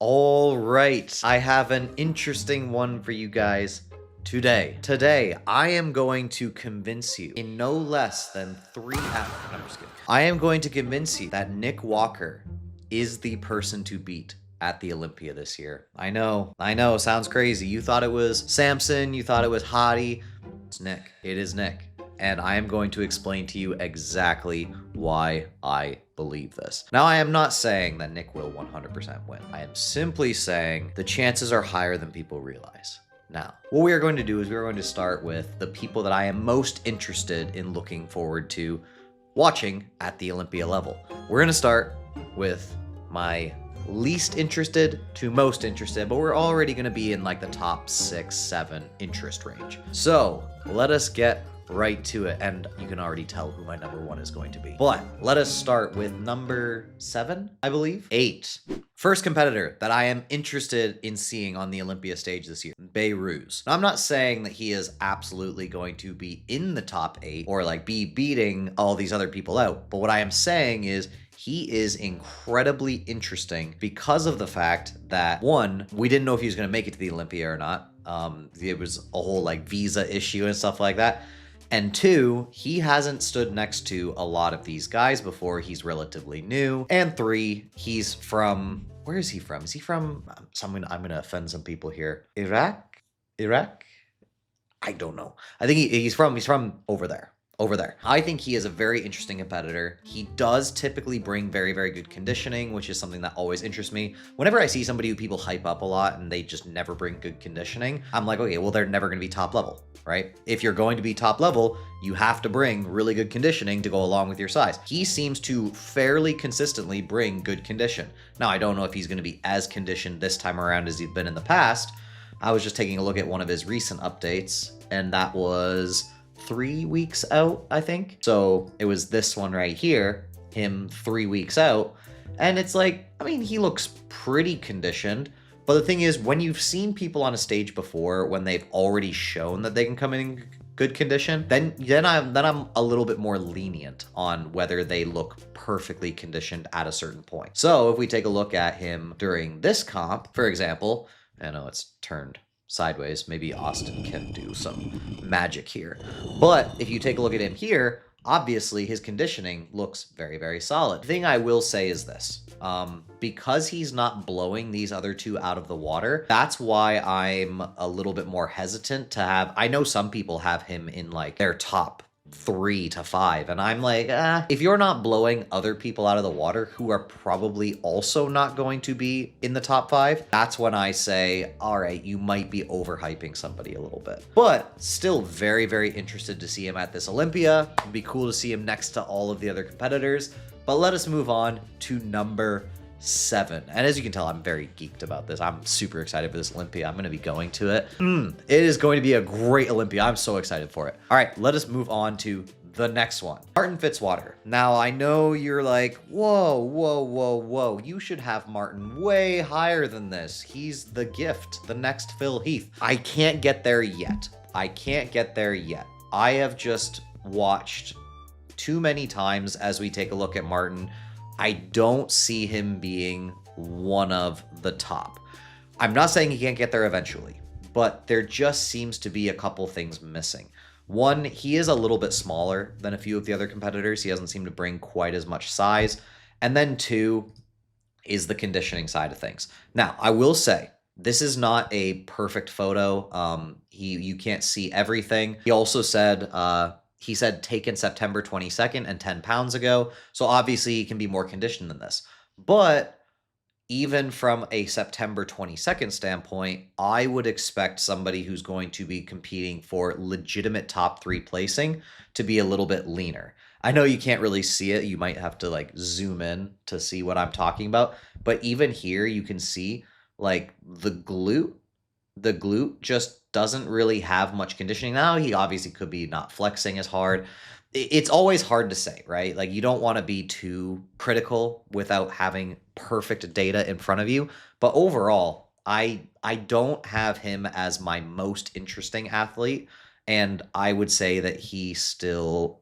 All right, I have an interesting one for you guys today. Today, I am going to convince you in no less than 3 hours. I'm just kidding. I am going to convince you that Nick Walker is the person to beat at the Olympia this year. I know, sounds crazy. You thought it was Samson, you thought it was Hottie. It's Nick. It is Nick. And I am going to explain to you exactly why I believe this. Now, I am not saying that Nick will 100% win. I am simply saying the chances are higher than people realize. Now, what we are going to do is we are going to start with the people that I am most interested in looking forward to watching at the Olympia level. We're going to start with my least interested to most interested, but we're already going to be in like the top 6, 7 interest range. So let us get right to it, and you can already tell who my number 1 is going to be. But let us start with number 7, I believe. 8. First competitor that I am interested in seeing on the Olympia stage this year, Beirut. Now, I'm not saying that he is absolutely going to be in the top 8 or like be beating all these other people out, but what I am saying is he is incredibly interesting because of the fact that, one, we didn't know if he was going to make it to the Olympia or not. It was a whole like visa issue and stuff like that. And 2, he hasn't stood next to a lot of these guys before. He's relatively new. And 3, he's from, where is he from? Is he from, I'm gonna offend some people here. Iraq? I don't know. I think he's from over there. I think he is a very interesting competitor. He does typically bring very, very good conditioning, which is something that always interests me. Whenever I see somebody who people hype up a lot and they just never bring good conditioning, I'm like, okay, well, they're never going to be top level, right? If you're going to be top level, you have to bring really good conditioning to go along with your size. He seems to fairly consistently bring good condition. Now, I don't know if he's going to be as conditioned this time around as he's been in the past. I was just taking a look at one of his recent updates, and that was 3 weeks out, I think. So it was this one right here, him 3 weeks out. And it's like, I mean, he looks pretty conditioned. But the thing is, when you've seen people on a stage before, when they've already shown that they can come in good condition, then I'm a little bit more lenient on whether they look perfectly conditioned at a certain point. So if we take a look at him during this comp, for example, I know it's turned sideways. Maybe Austin can do some magic here. But if you take a look at him here, obviously his conditioning looks very, very solid. The thing I will say is this. Because he's not blowing these other 2 out of the water, that's why I'm a little bit more hesitant to have, I know some people have him in like their top 3 to 5, and I'm like, if you're not blowing other people out of the water who are probably also not going to be in the top 5, that's when I say, all right, you might be overhyping somebody a little bit. But still very, very interested to see him at this Olympia. It'd be cool to see him next to all of the other competitors. But let us move on to number 7. And as you can tell, I'm very geeked about this. I'm super excited for this Olympia. I'm going to be going to it. It is going to be a great Olympia. I'm so excited for it. All right, let us move on to the next one. Martin Fitzwater. Now, I know you're like, whoa. You should have Martin way higher than this. He's the gift, the next Phil Heath. I can't get there yet. I have just watched too many times as we take a look at Martin. I don't see him being one of the top. I'm not saying he can't get there eventually, but there just seems to be a couple things missing. One, he is a little bit smaller than a few of the other competitors. He doesn't seem to bring quite as much size. And then 2 is the conditioning side of things. Now, I will say, this is not a perfect photo. You can't see everything. He also said, he said taken September 22nd and 10 pounds ago. So obviously he can be more conditioned than this. But even from a September 22nd standpoint, I would expect somebody who's going to be competing for legitimate top 3 placing to be a little bit leaner. I know you can't really see it. You might have to like zoom in to see what I'm talking about. But even here you can see like the glute just doesn't really have much conditioning. Now, he obviously could be not flexing as hard. It's always hard to say, right? Like, you don't want to be too critical without having perfect data in front of you. But overall, I don't have him as my most interesting athlete. And I would say that he still,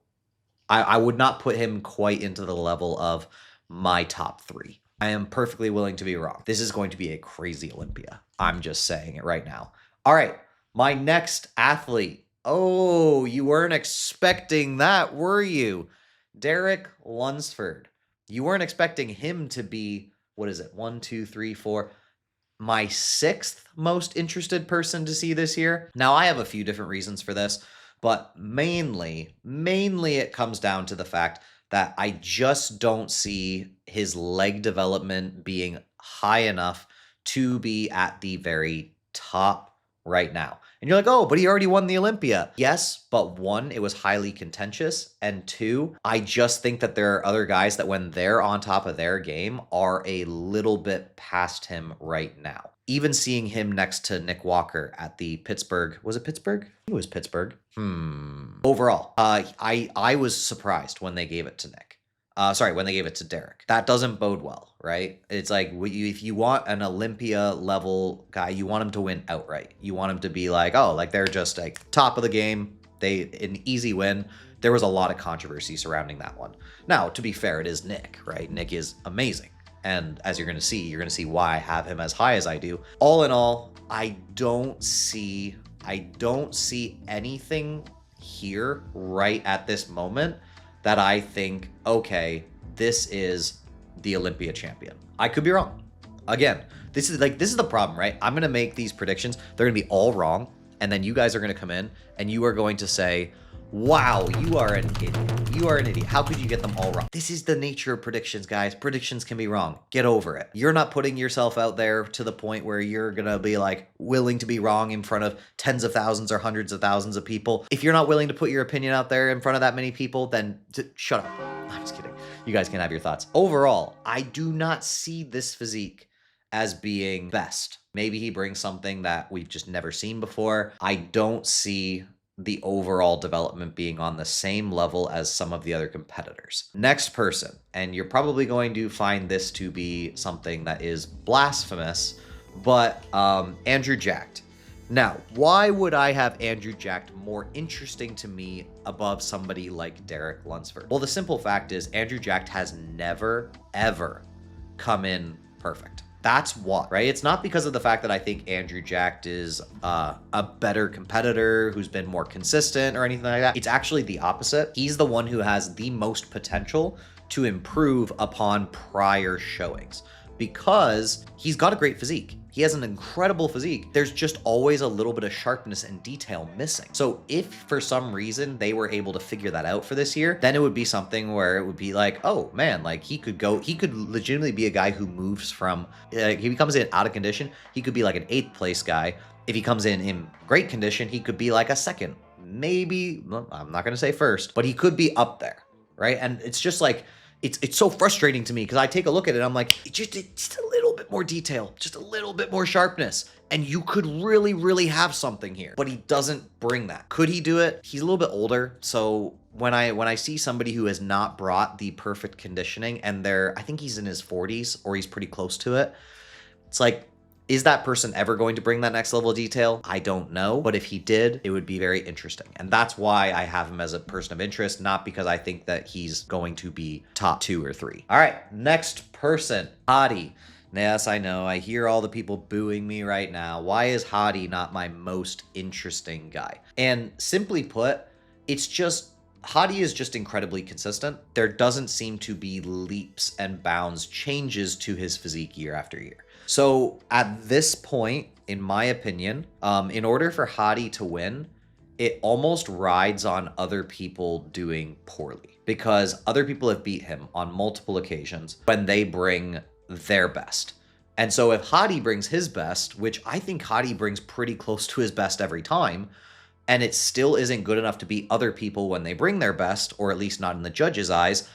I would not put him quite into the level of my top 3. I am perfectly willing to be wrong. This is going to be a crazy Olympia. I'm just saying it right now. All right, my next athlete. Oh, you weren't expecting that, were you? Derek Lunsford. You weren't expecting him to be, what is it, 1, 2, 3, 4, my sixth most interested person to see this year. Now, I have a few different reasons for this, but mainly it comes down to the fact that I just don't see his leg development being high enough to be at the very top right now. And you're like, oh, but he already won the Olympia. Yes, but one, it was highly contentious. And two, I just think that there are other guys that when they're on top of their game are a little bit past him right now. Even seeing him next to Nick Walker at the Pittsburgh, was it Pittsburgh? It was Pittsburgh. Overall, I was surprised when they gave it to Nick. When they gave it to Derek. That doesn't bode well, right? It's like if you want an Olympia level guy, you want him to win outright. You want him to be like, oh, like they're just like top of the game. An easy win. There was a lot of controversy surrounding that one. Now, to be fair, it is Nick, right? Nick is amazing. And as you're going to see why I have him as high as I do. All in all, I don't see anything here right at this moment that I think, okay, this is the Olympia champion. I could be wrong. Again, this is the problem, right? I'm going to make these predictions. They're going to be all wrong. And then you guys are going to come in and you are going to say, wow, you are an idiot. You are an idiot. How could you get them all wrong? This is the nature of predictions, guys. Predictions can be wrong. Get over it. You're not putting yourself out there to the point where you're going to be like willing to be wrong in front of tens of thousands or hundreds of thousands of people. If you're not willing to put your opinion out there in front of that many people, then shut up. I'm just kidding. You guys can have your thoughts. Overall, I do not see this physique as being best. Maybe he brings something that we've just never seen before. I don't see the overall development being on the same level as some of the other competitors. Next person, and you're probably going to find this to be something that is blasphemous, but Andrew Jacked. Now, why would I have Andrew Jacked more interesting to me above somebody like Derek Lunsford? Well, the simple fact is Andrew Jacked has never, ever come in perfect. That's why, right? It's not because of the fact that I think Andrew Jacked is a better competitor who's been more consistent or anything like that. It's actually the opposite. He's the one who has the most potential to improve upon prior showings because he's got a great physique. He has an incredible physique. There's just always a little bit of sharpness and detail missing. So if for some reason they were able to figure that out for this year, then it would be something where it would be like, oh man, like he could legitimately be a guy who moves from, if he comes in out of condition, he could be like an 8th place guy. If he comes in great condition, he could be like a 2nd, maybe, well, I'm not going to say 1st, but he could be up there, right? And it's just like, it's so frustrating to me because I take a look at it and I'm like, it's just a little bit more detail, just a little bit more sharpness. And you could really, really have something here, but he doesn't bring that. Could he do it? He's a little bit older. So when I see somebody who has not brought the perfect conditioning and I think he's in his 40s or he's pretty close to it, it's like, is that person ever going to bring that next level of detail? I don't know, but if he did, it would be very interesting. And that's why I have him as a person of interest, not because I think that he's going to be top 2 or 3. All right, next person, Hadi. Yes, I know, I hear all the people booing me right now. Why is Hadi not my most interesting guy? And simply put, it's just, Hadi is just incredibly consistent. There doesn't seem to be leaps and bounds changes to his physique year after year. So at this point, in my opinion, in order for Hadi to win, it almost rides on other people doing poorly because other people have beat him on multiple occasions when they bring their best. And so if Hadi brings his best, which I think Hadi brings pretty close to his best every time, and it still isn't good enough to beat other people when they bring their best, or at least not in the judges' eyes,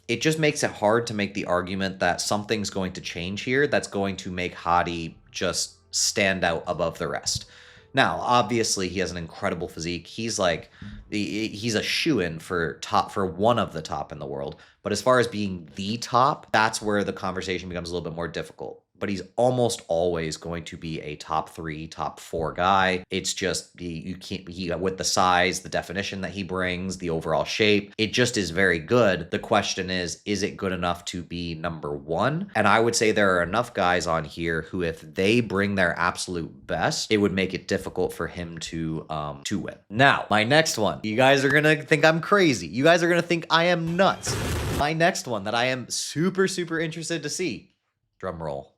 it just makes it hard to make the argument that something's going to change here that's going to make Hadi just stand out above the rest. Now, obviously, he has an incredible physique. He's a shoo-in for one of the top in the world. But as far as being the top, that's where the conversation becomes a little bit more difficult. but he's almost always going to be a top 3, top 4 guy. It's just you can't with the size, the definition that he brings, the overall shape, it just is very good. The question is it good enough to be number 1? And I would say there are enough guys on here who, if they bring their absolute best, it would make it difficult for him to win. Now, my next one. You guys are gonna think I'm crazy. You guys are gonna think I am nuts. My next one that I am super, super interested to see. Drum roll.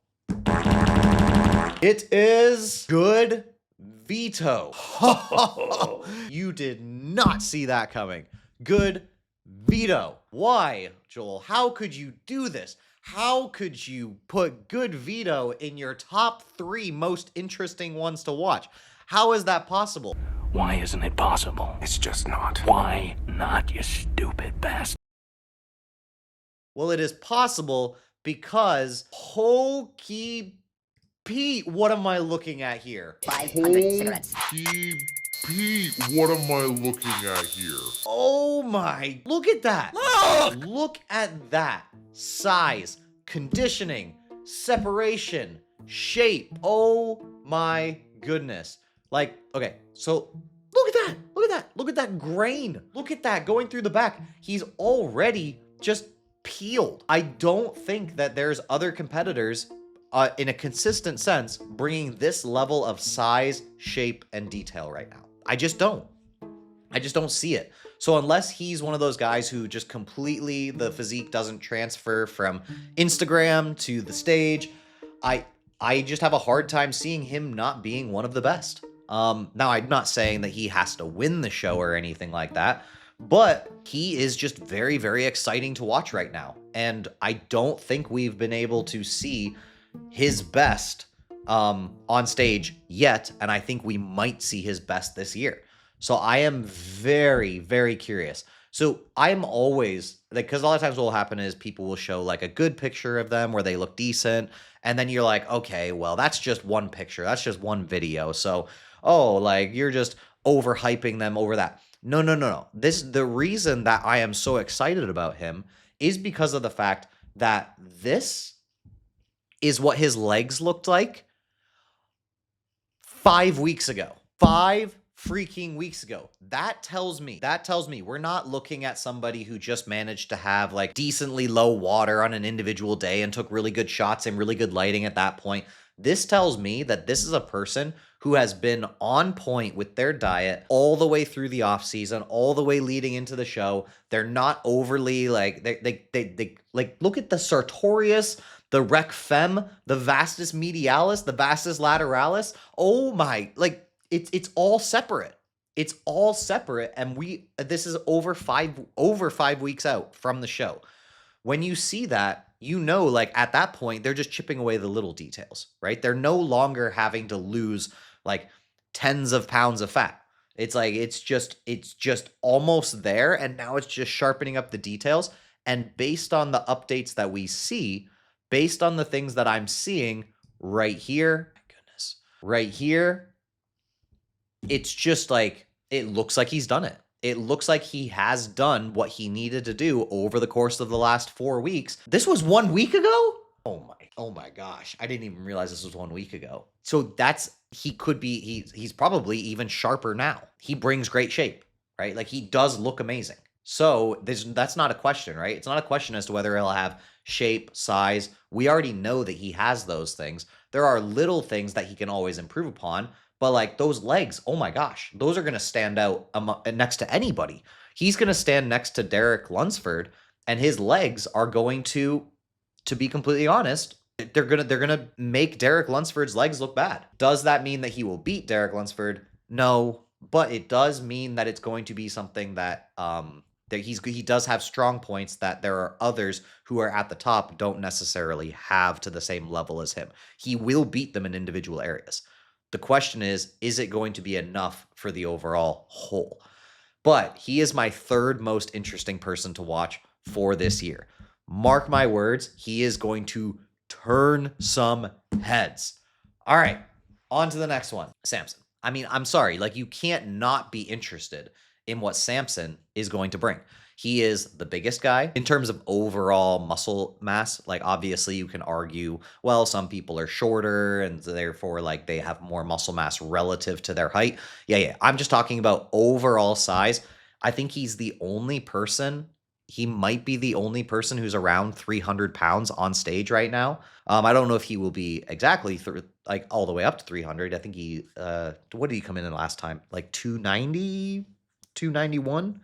It is Good Veto. You did not see that coming. Good Veto. Why, Joel? How could you do this? How could you put Good Veto in your top 3 most interesting ones to watch? How is that possible? Why isn't it possible? It's just not. Why not, you stupid bastard? Well, it is possible because Hokey Pete, what am I looking at here? 500 cigarettes. Pete, what am I looking at here? Oh my, look at that. Look at that. Size, conditioning, separation, shape. Oh my goodness. Like, okay, so look at that. Look at that. Look at that grain. Look at that going through the back. He's already just peeled. I don't think that there's other competitors in a consistent sense bringing this level of size, shape, and detail right now. I just don't see it. So unless he's one of those guys who just completely, the physique doesn't transfer from Instagram to the stage, I just have a hard time seeing him not being one of the best. Now, I'm not saying that he has to win the show or anything like that, but he is just very, very exciting to watch right now. And I don't think we've been able to see his best on stage yet, and I think we might see his best this year. So I am very, very curious. So I'm always, like, because a lot of times what will happen is people will show like a good picture of them where they look decent, and then you're like, okay, well, that's just one picture, that's just one video, so, oh, like, you're just overhyping them over that. No. The reason that I am so excited about him is because of the fact that this is what his legs looked like 5 weeks ago. 5 freaking weeks ago. That tells me we're not looking at somebody who just managed to have like decently low water on an individual day and took really good shots and really good lighting at that point. This tells me that this is a person who has been on point with their diet all the way through the off season, all the way leading into the show. They're not overly like, they like, look at the Sartorius, the Rec Fem, the Vastus Medialis, the Vastus Lateralis. Oh my, like, it's all separate. It's all separate, and this is over 5 weeks out from the show. When you see that, you know, like, at that point, they're just chipping away the little details, right? They're no longer having to lose like tens of pounds of fat. It's like, it's just almost there, and now it's just sharpening up the details. And based on the updates that we see, based on the things that I'm seeing right here, my goodness, right here, it's just like, it looks like he's done it. It looks like he has done what he needed to do over the course of the last 4 weeks. This was 1 week ago? Oh my gosh. I didn't even realize this was 1 week ago. So he's probably even sharper now. He brings great shape, right? Like, he does look amazing. So that's not a question, right? It's not a question as to whether he'll have shape, size. We already know that he has those things. There are little things that he can always improve upon, but like those legs, oh my gosh, those are going to stand out next to anybody. He's going to stand next to Derek Lunsford, and his legs are going to be completely honest, they're gonna make Derek Lunsford's legs look bad. Does that mean that he will beat Derek Lunsford? No, but it does mean that it's going to be something that he does have strong points that there are others who are at the top don't necessarily have to the same level as him. He will beat them in individual areas. The question is it going to be enough for the overall whole? But he is my 3rd most interesting person to watch for this year. Mark my words, he is going to turn some heads. All right, on to the next one. Samson. I mean, I'm sorry, like, you can't not be interested in what Samson is going to bring. He is the biggest guy in terms of overall muscle mass. Like, obviously, you can argue, well, some people are shorter and therefore, like, they have more muscle mass relative to their height. Yeah. I'm just talking about overall size. I think he's the only person. He might be the only person who's around 300 pounds on stage right now. I don't know if he will be exactly like all the way up to 300. I think what did he come in last time? Like 290, 291?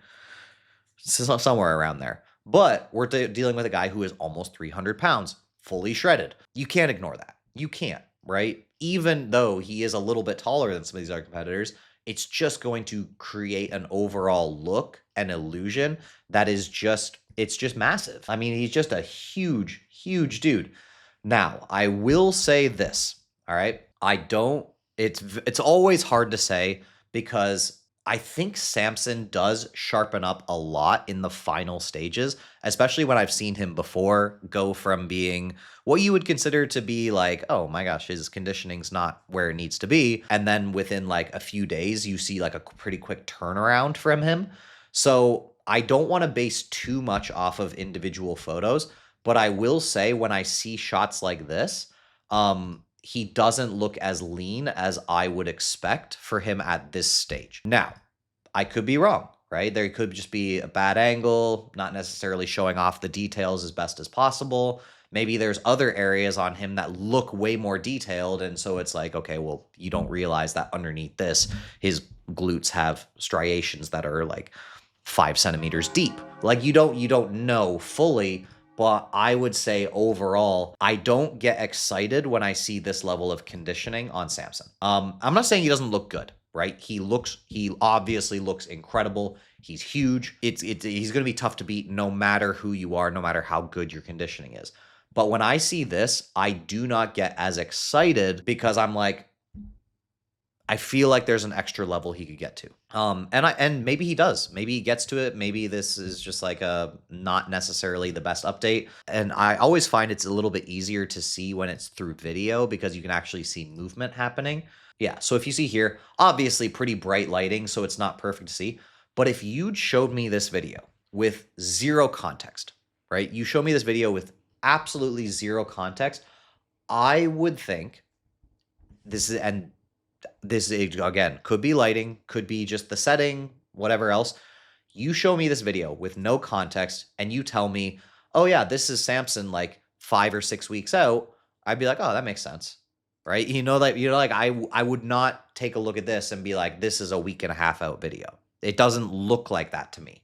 So somewhere around there. But we're dealing with a guy who is almost 300 pounds, fully shredded. You can't ignore that. You can't, right? Even though he is a little bit taller than some of these other competitors, it's just going to create an overall look and illusion that is it's just massive. I mean, he's just a huge, huge dude. Now, I will say this, all right? It's always hard to say because I think Samson does sharpen up a lot in the final stages, especially when I've seen him before go from being what you would consider to be like, oh my gosh, his conditioning's not where it needs to be. And then within like a few days, you see like a pretty quick turnaround from him. So I don't want to base too much off of individual photos, but I will say when I see shots like this, he doesn't look as lean as I would expect for him at this stage. Now, I could be wrong, right? There could just be a bad angle, not necessarily showing off the details as best as possible. Maybe there's other areas on him that look way more detailed. And so it's like, okay, well, you don't realize that underneath this, his glutes have striations that are like 5 centimeters deep. Like you don't know fully. But I would say overall, I don't get excited when I see this level of conditioning on Samson. I'm not saying he doesn't look good, right? He obviously looks incredible. He's huge. He's going to be tough to beat no matter who you are, no matter how good your conditioning is. But when I see this, I do not get as excited because I'm like, I feel like there's an extra level he could get to. And maybe he does. Maybe he gets to it. Maybe this is just like a not necessarily the best update. And I always find it's a little bit easier to see when it's through video because you can actually see movement happening. Yeah, so if you see here, obviously pretty bright lighting, so it's not perfect to see. But if you'd showed me this video with zero context, right? You show me this video with absolutely zero context, I would think this again could be lighting, could be just the setting, whatever else. You show me this video with no context and you tell me, oh yeah, this is Samson like 5 or 6 weeks out. I'd be like, oh, that makes sense, right? I would not take a look at this and be like, this is a week and a half out video. It doesn't look like that to me.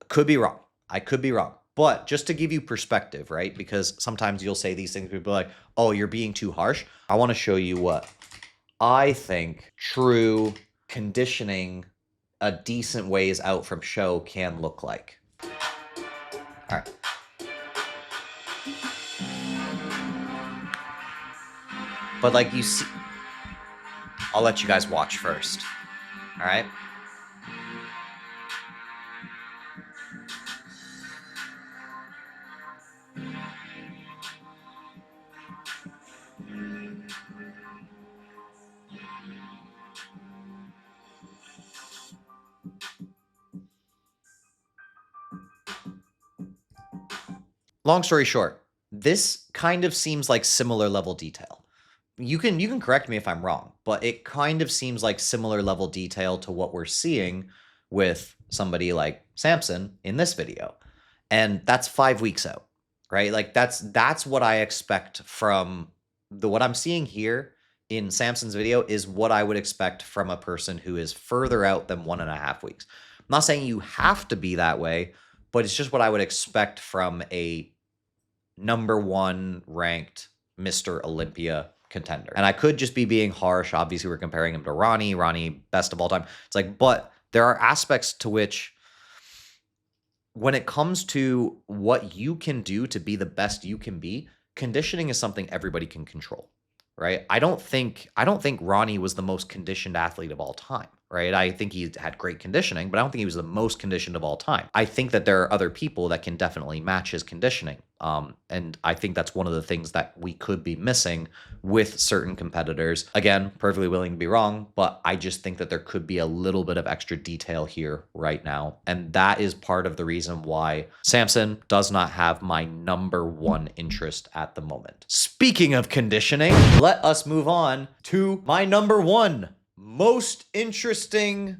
Could be wrong. I could be wrong. But just to give you perspective, right? Because sometimes you'll say these things, people are like, oh, you're being too harsh. I want to show you what I think true conditioning a decent ways out from show can look like. All right. But like you see, I'll let you guys watch first. All right. Long story short, this kind of seems like similar level detail. You can correct me if I'm wrong, but it kind of seems like similar level detail to what we're seeing with somebody like Samson in this video. And that's 5 weeks out, right? Like that's what I expect from what I'm seeing here in Samson's video is what I would expect from a person who is further out than 1.5 weeks. I'm not saying you have to be that way, but it's just what I would expect from a #1 ranked Mr. Olympia contender. And I could just be being harsh. Obviously, we're comparing him to Ronnie, best of all time. It's like, but there are aspects to which when it comes to what you can do to be the best you can be, conditioning is something everybody can control, right? I don't think Ronnie was the most conditioned athlete of all time. right? I think he had great conditioning, but I don't think he was the most conditioned of all time. I think that there are other people that can definitely match his conditioning. And I think that's one of the things that we could be missing with certain competitors. Again, perfectly willing to be wrong, but I just think that there could be a little bit of extra detail here right now. And that is part of the reason why Samson does not have my number one interest at the moment. Speaking of conditioning, let us move on to my number one most interesting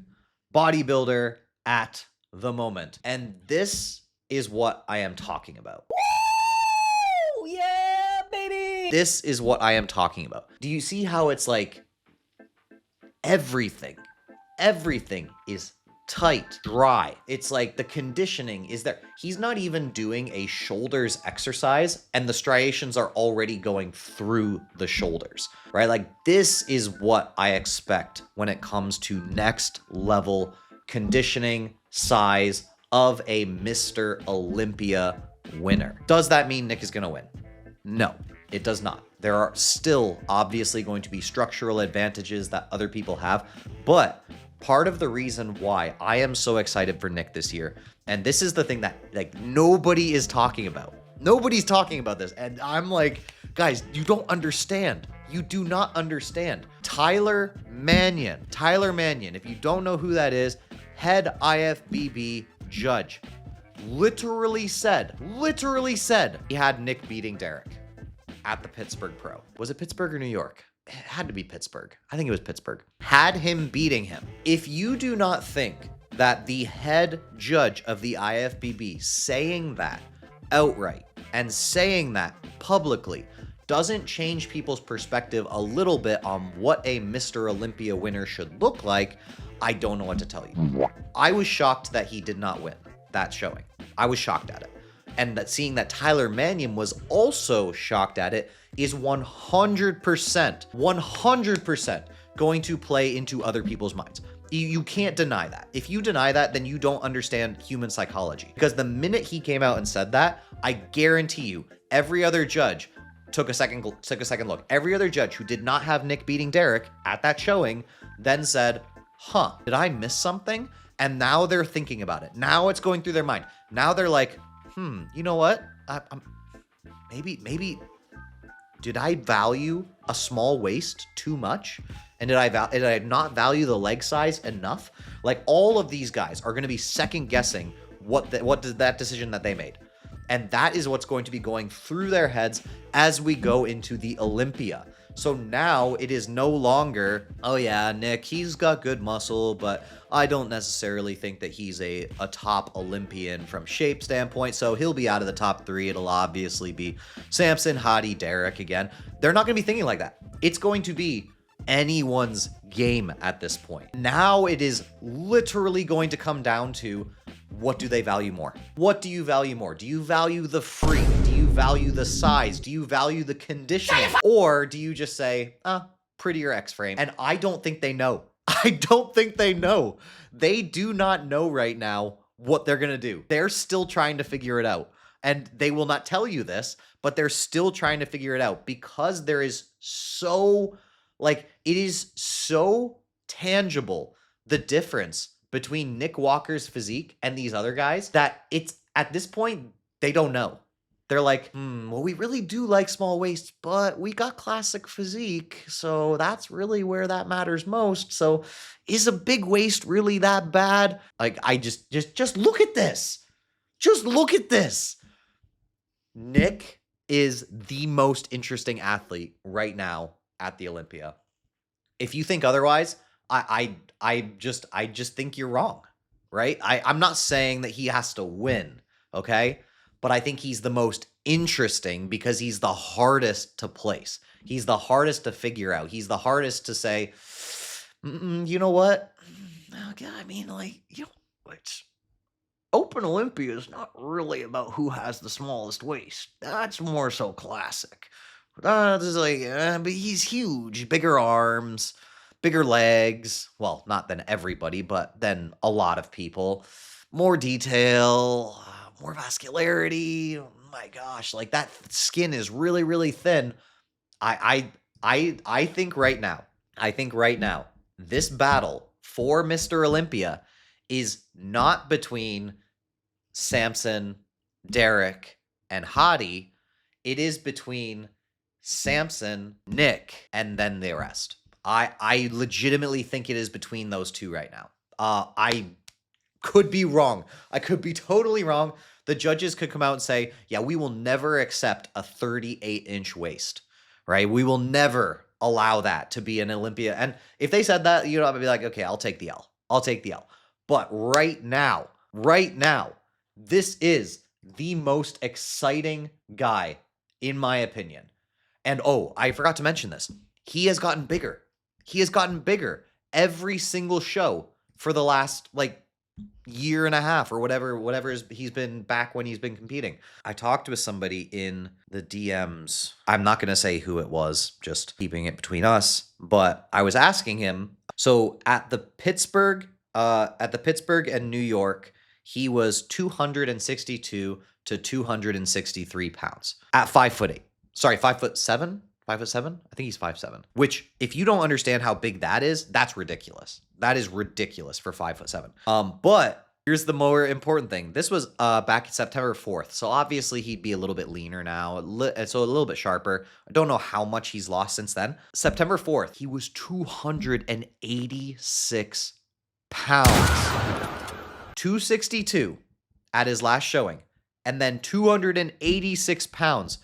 bodybuilder at the moment. And this is what I am talking about. Woo! Yeah, baby! This is what I am talking about. Do you see how it's like everything is tight, dry. It's like the conditioning is there. He's not even doing a shoulders exercise and the striations are already going through the shoulders, right? Like this is what I expect when it comes to next level conditioning size of a Mr. Olympia winner. Does that mean Nick is going to win? No, it does not. There are still obviously going to be structural advantages that other people have, but part of the reason why I am so excited for Nick this year, and this is the thing that like nobody is talking about. Nobody's talking about this. And I'm like, guys, you don't understand. You do not understand. Tyler Mannion, if you don't know who that is, head IFBB judge, literally said he had Nick beating Derek at the Pittsburgh Pro. Was it Pittsburgh or New York? It had to be Pittsburgh. I think it was Pittsburgh. Had him beating him. If you do not think that the head judge of the IFBB saying that outright and saying that publicly doesn't change people's perspective a little bit on what a Mr. Olympia winner should look like, I don't know what to tell you. I was shocked that he did not win that showing. I was shocked at it. And that seeing that Tyler Mannion was also shocked at it is 100% going to play into other people's minds. You can't deny that. If you deny that, then you don't understand human psychology. Because the minute he came out and said that, I guarantee you, every other judge took a second look. Every other judge who did not have Nick beating Derek at that showing then said, did I miss something? And now they're thinking about it. Now it's going through their mind. Now they're like, you know what? Maybe did I value a small waist too much? And did I not value the leg size enough? Like all of these guys are going to be second guessing what did that decision that they made. And that is what's going to be going through their heads as we go into the Olympia. So now it is no longer, oh yeah, Nick, he's got good muscle, but I don't necessarily think that he's a top Olympian from shape standpoint, so he'll be out of the top 3. It'll obviously be Samson, Hadi, Derek again. They're not going to be thinking like that. It's going to be anyone's game at this point. Now it is literally going to come down to, what do they value more? What do you value more? Do you value the freak? Do you value the size? Do you value the conditioning? Or do you just say, prettier X-frame? And I don't think they know. I don't think they know. They do not know right now what they're going to do. They're still trying to figure it out. And they will not tell you this, but they're still trying to figure it out because there is so, it is so tangible, the difference between Nick Walker's physique and these other guys, that it's at this point, they don't know. They're like, well, we really do like small waists, but we got classic physique. So that's really where that matters most. So is a big waist really that bad? Like, I just look at this. Just look at this. Nick is the most interesting athlete right now at the Olympia. If you think otherwise, I just think you're wrong, right? I'm not saying that he has to win, okay? But I think he's the most interesting because he's the hardest to place. He's the hardest to figure out. He's the hardest to say, you know what? Okay, I mean, it's Open Olympia is not really about who has the smallest waist. That's more so classic. But he's huge, bigger arms, bigger legs. Well, not than everybody, but than a lot of people. More detail, more vascularity. Oh my gosh, that skin is really, really thin. I think right now, this battle for Mr. Olympia is not between Samson, Derek, and Hadi. It is between Samson, Nick, and then the rest. I legitimately think it is between those two right now. I could be wrong. I could be totally wrong. The judges could come out and say, yeah, we will never accept a 38-inch waist, right? We will never allow that to be an Olympia. And if they said that, I'd be like, okay, I'll take the L. I'll take the L. But right now, this is the most exciting guy, in my opinion. And oh, I forgot to mention this. He has gotten bigger. He has gotten bigger every single show for the last year and a half or whatever he's been back when he's been competing. I talked with somebody in the DMs. I'm not going to say who it was, just keeping it between us, but I was asking him. So at the Pittsburgh and New York, he was 262 to 263 pounds at 5'8". Sorry, 5'7". 5'7"? I think he's 5'7". Which, if you don't understand how big that is, that's ridiculous. That is ridiculous for 5'7". But here's the more important thing. This was back September 4th. So obviously he'd be a little bit leaner now, so a little bit sharper. I don't know how much he's lost since then. September 4th, he was 286 pounds. 262 at his last showing, and then 286 pounds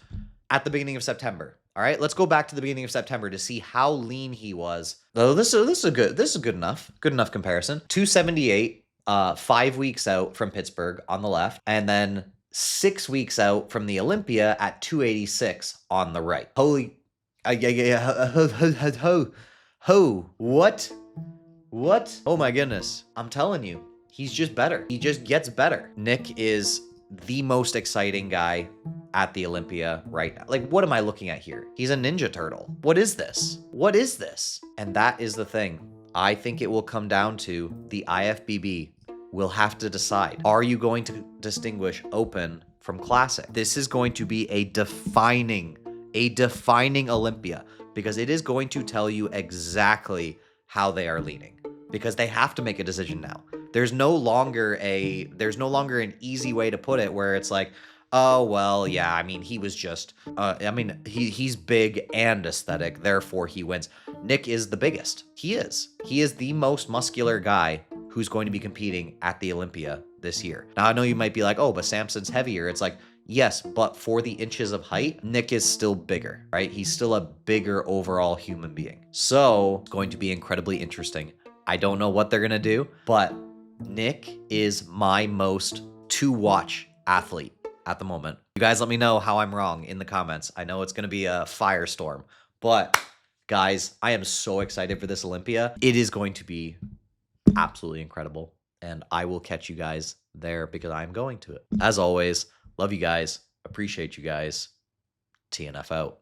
at the beginning of September. All right, let's go back to the beginning of September to see how lean he was. Oh, this is good enough comparison. 278, 5 weeks out from Pittsburgh on the left, and then 6 weeks out from the Olympia at 286 on the right. Holy, what? Oh my goodness! I'm telling you, he's just better. He just gets better. Nick is the most exciting guy at the Olympia right now. What am I looking at here? He's a Ninja Turtle. What is this? What is this? And that is the thing. I think it will come down to the IFBB will have to decide. Are you going to distinguish open from classic? This is going to be a defining Olympia, because it is going to tell you exactly how they are leaning, because they have to make a decision now. There's no longer an easy way to put it where it's like, oh, well, yeah, I mean, he was just, he's big and aesthetic, therefore he wins. Nick is the biggest. He is the most muscular guy who's going to be competing at the Olympia this year. Now, I know you might be like, oh, but Samson's heavier. It's like, yes, but for the inches of height, Nick is still bigger, right? He's still a bigger overall human being. So it's going to be incredibly interesting. I don't know what they're going to do, but Nick is my most to watch athlete at the moment. You guys let me know how I'm wrong in the comments. I know it's going to be a firestorm, but guys, I am so excited for this Olympia. It is going to be absolutely incredible, and I will catch you guys there because I'm going to it. As always, love you guys. Appreciate you guys. TNF out.